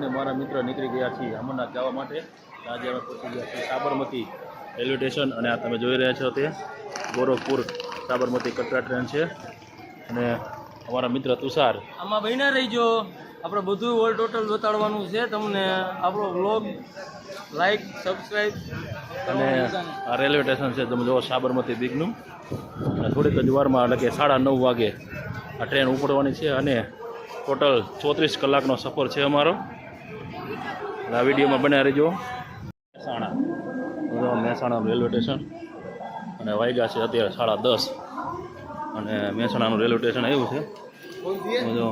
અને મારા મિત્ર નીકળી ગયા છીએ અમરનાથ જવા માટે. આજે અમે પહોંચી ગયા છીએ સાબરમતી રેલવે સ્ટેશન અને આ તમે જોઈ રહ્યા છો તે ગોરખપુર સાબરમતી કટરા ટ્રેન છે. અને અમારા મિત્ર તુષાર આમાં બન્યા રહીજો. આપણે બધું ઓલ ટોટલ બતાડવાનું છે તમને. આપણો વ્લોગ લાઈક સબસ્ક્રાઈબ. અને આ રેલવે સ્ટેશન છે તમે જુઓ સાબરમતી દીઘનું. થોડીક જ વારમાં એટલે કે 9:30 વાગે આ ટ્રેન ઉપડવાની છે અને ટોટલ 34 કલાકનો સફર છે અમારો. આ વિડીયોમાં બનાવી રહેજો. મહેસાણા રેલવે સ્ટેશન અને વાગ્યા છે અત્યારે 10:30 અને મહેસાણાનું રેલવે સ્ટેશન આવ્યું છે. જો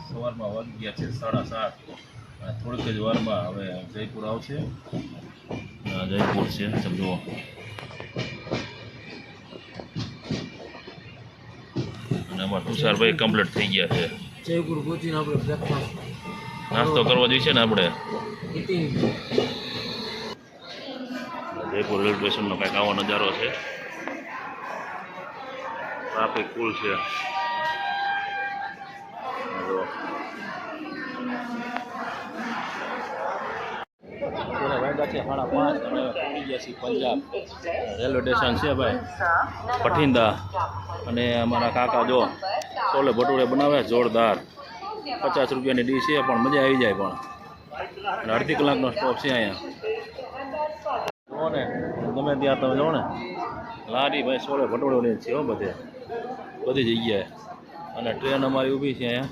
સવારમાં વાગી ગયા છે 7:30 અને થોડીક જ વારમાં હવે જયપુર આવશે. જયપુર છે સમજો. અને અમારા તુષારભાઈ કમ્પ્લીટ થઈ ગયા છે. જયપુર પહોંચીને આપણે બ્રેકફાસ્ટ નાસ્તો કરવા જોઈએ ને આપણે. જયપુર રેલવે સ્ટેશનનો કંઈક આવો નજારો છે. ટ્રાફિક ફૂલ છે. વાગ્યા છે 5:30 અને પહોંચી ગયા છીએ પંજાબ રેલવે સ્ટેશન છે ભાઈ ભઠિંદા. અને અમારા કાકા જો છોલે ભટુરે બનાવે જોરદાર. 50 રૂપિયાની ડીશ છે પણ મજા આવી જાય. પણ અને અડધી કલાકનો સ્ટોપ છે અહીંયા. જુઓ ને ગમે ત્યાં તમે જુઓ ને લારી ભાઈ છોલે ભટુરેની છે હો બધી જગ્યાએ. અને ટ્રેન અમારી ઊભી છે અહીંયા.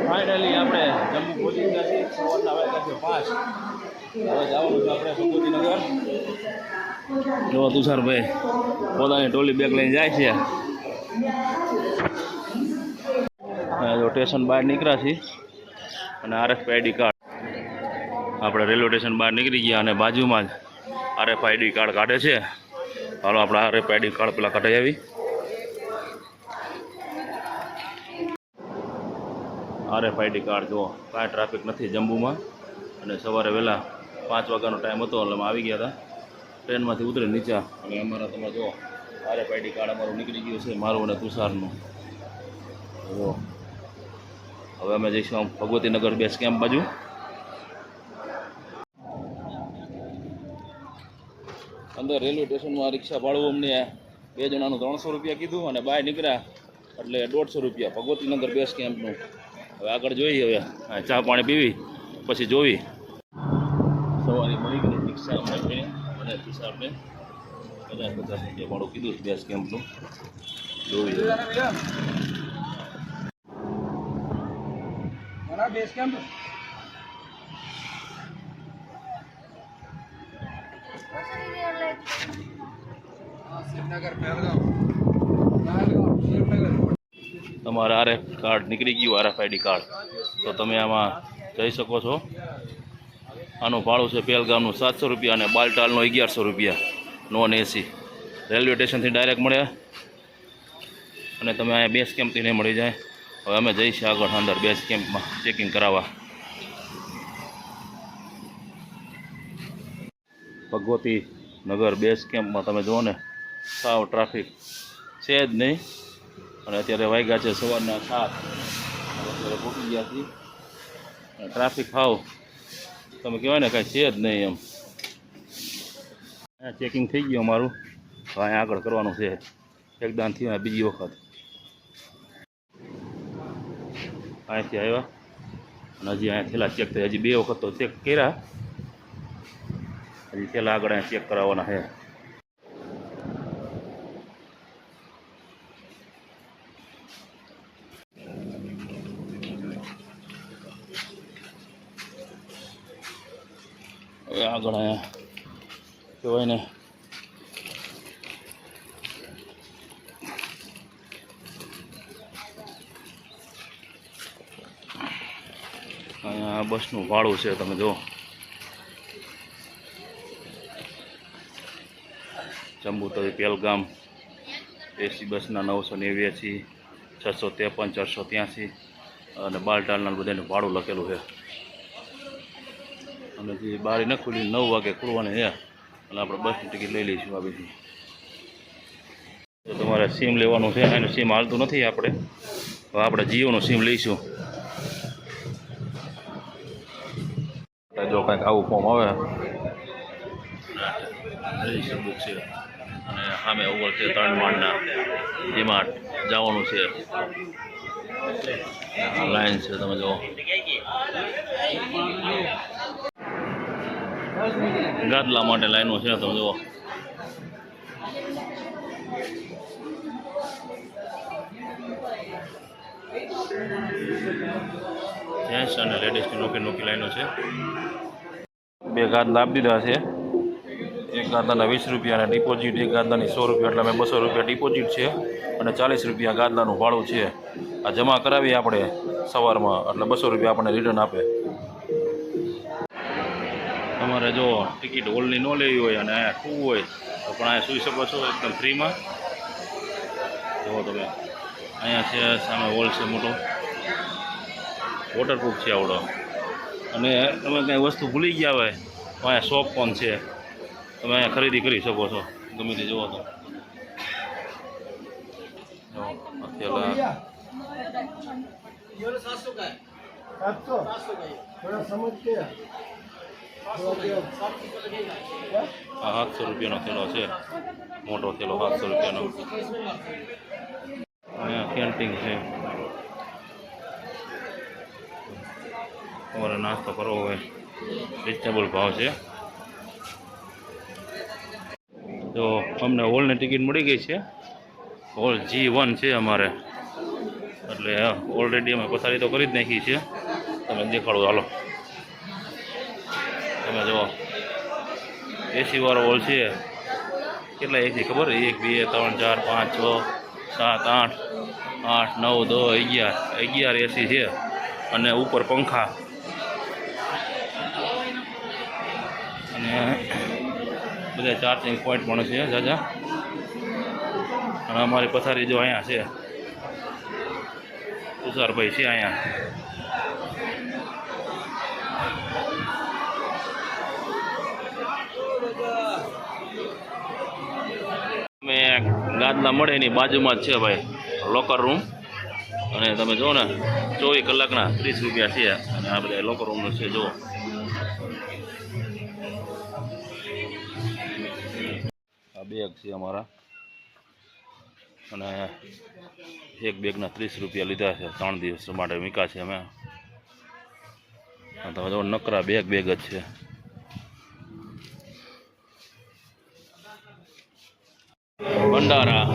ફાઇનલી આપણે જમ્મુ પહોંચી ગયા છીએ. સવારના વાગ્યા છે 5. હવે જવાનું છે આપણે ભગવતીનગર. જો તુષારભાઈ પોતાની ટોલી બેગ લઈને જાય છે. જો સ્ટેશન બહાર નીકળ્યા છીએ અને RFID કાર્ડ આપણે રેલવે સ્ટેશન બહાર નીકળી ગયા અને બાજુમાં જ RFID કાર્ડ કાઢે છે. હાલો આપણે RFID કાર્ડ પેલા કઢાઈ આવી. RFID કાર્ડ જુઓ કાંઈ ટ્રાફિક નથી જમ્મુમાં. અને સવારે વહેલા 5 વાગ્યાનો ટાઈમ હતો એટલે અમે આવી ગયા હતા. ટ્રેનમાંથી ઉતરી નીચા અને અમારા તમે જુઓ RFID કાર્ડ અમારું નીકળી ગયું છે, મારું અને તુષારનું. જુઓ હવે અમે જઈશું આમ ભગવતીનગર બેઝ કેમ્પ બાજુ. અંદર રેલવે સ્ટેશનનું આ રિક્ષા ભાડું અમને 2 જણાનું 300 રૂપિયા કીધું અને બહાર નીકળ્યા એટલે 150 રૂપિયા ભગવતીનગર બેઝ કેમ્પનું. હવે આગળ જોઈએ. હવે ચા પાણી પીવી પછી જોવી. સવારી મળી ગઈ રિક્ષા અમને અને તુષારને 50 રૂપિયા ભાડું કીધું બેઝ કેમ્પનું. જોવી બેઝ કેમ્પ તમારે કાર્ડ નીકળી ગયું RFID કાર્ડ તો તમે આમાં જઈ શકો છો. આનું ભાડું છે પહેલગામનું 700 રૂપિયા અને બાલટાલનો 1100 રૂપિયા નોન AC. રેલવે સ્ટેશનથી ડાયરેક્ટ મળે અને તમે અહીંયા બેઝ કેમ્પથી નહીં મળી જાય. હવે અમે જઈશું આગળ અંદર બેઝ કેમ્પમાં ચેકિંગ કરાવવા. ભગવતી નગર બેઝ કેમ્પમાં તમે જુઓ ને સાવ ટ્રાફિક છે જ નહીં. અને અત્યારે વાગ્યા છે સવારના 7. અત્યારે પહોંચી ગયા છીએ. ટ્રાફિક હાવ તમે કહેવાય ને કાંઈ છે જ નહીં એમ. અહીંયા ચેકિંગ થઈ ગયું અમારું. અહીંયા આગળ કરવાનું છે. એકદમ થયું બીજી વખત અહીંથી આવ્યા અને હજી અહીંયા થેલા ચેક થાય. હજી 2 વખત તો ચેક કર્યા. હજી થેલા આગળ અહીંયા ચેક કરાવવાના છે. હવે આગળ અહીંયા કહેવાય ને અહીંયા બસનું ભાડું છે તમે જુઓ. જમ્મુ તવી પહેલગામ AC બસના 989, 653, 483 અને બાલટાલના બધાનું ભાડું લખેલું છે. અને જે બારી ન ખુલી 9 વાગે ખુલવાની છે. એટલે આપણે બસની ટિકિટ લઈ લઈશું આ બીજી. તો તમારે સિમ લેવાનું છે, એનું સિમ હાલતું નથી આપણે, હવે આપણે જીઓનું સિમ લઈશું. જો કંઈક આવું ફોર્મ આવે રજીસ્ટર બુક છે અને સામે ઉપર છે 3 માળના જેમાં જવાનું છે. લાઈન છે તમે જો, ગાદલા માટે લાઈનો છે તમે જુઓ. જેન્ટ્સ અને લેડીઝની નોકી લાઈનો છે. 2 ગાદલા આપી દીધા છે. એક ગાદલાના 20 રૂપિયા અને ડિપોઝિટ, એક ગાદલાની 100 રૂપિયા, એટલે અમે 200 રૂપિયા ડિપોઝિટ છે અને 40 રૂપિયા ગાદલાનું ભાડું છે. આ જમા કરાવીએ આપણે સવારમાં એટલે 200 રૂપિયા આપણને રિટર્ન આપે. તમારે જો ટિકિટ હોલની ન લેવી હોય અને અહીંયા સૂવું હોય તો પણ અહીંયા સૂઈ શકો છો એકદમ ફ્રીમાં. જુઓ તમે, અહીંયા છે સામે હોલ છે મોટો, વોટરપ્રૂફ છે આવડો. અને તમે કંઈ વસ્તુ ભૂલી ગયા હોય તો અહીંયા શોપ પણ છે, તમે અહીંયા ખરીદી કરી શકો છો ગમે તે જુઓ તો. આ 700 રૂપિયાનો થેલો છે, મોટો થેલો 700 રૂપિયાનો. અહીંયા કેન્ટીન છે, તમારે નાસ્તો કરવો હોય રિઝનેબલ ભાવ છે. તો અમને હોલની ટિકિટ મળી ગઈ છે, હોલ G1 છે અમારે, એટલે ઓલરેડી અમે પથારી તો કરી જ નાખી છે. તમે દેખાડો હાલો. તમે જુઓ એસી વાળો હોલ છે. કેટલા એસી ખબર? 1 2 3 4 5 6 7 8 8 9 10 11 એસી છે અને ઉપર પંખા અને બધા ચાર્જિંગ પોઈન્ટ પણ છે જાજા. અને અમારી પથારી જો અહીંયા છે, તુષારભાઈ છે અહીંયા. મેં ગાદલા મળે એની બાજુમાં જ છે ભાઈ લોકર રૂમ, અને તમે જુઓ ને 24 કલાકના 30 રૂપિયા છે. અને આ બધા લોકર રૂમનું છે જુઓ. આ બેગ છે અમારા, અને એક બેગના 30 રૂપિયા લીધા છે, 3 દિવસ માટે મૂક્યા છે અમે. તમે જો નકરા બેગ જ છે. ભંડારા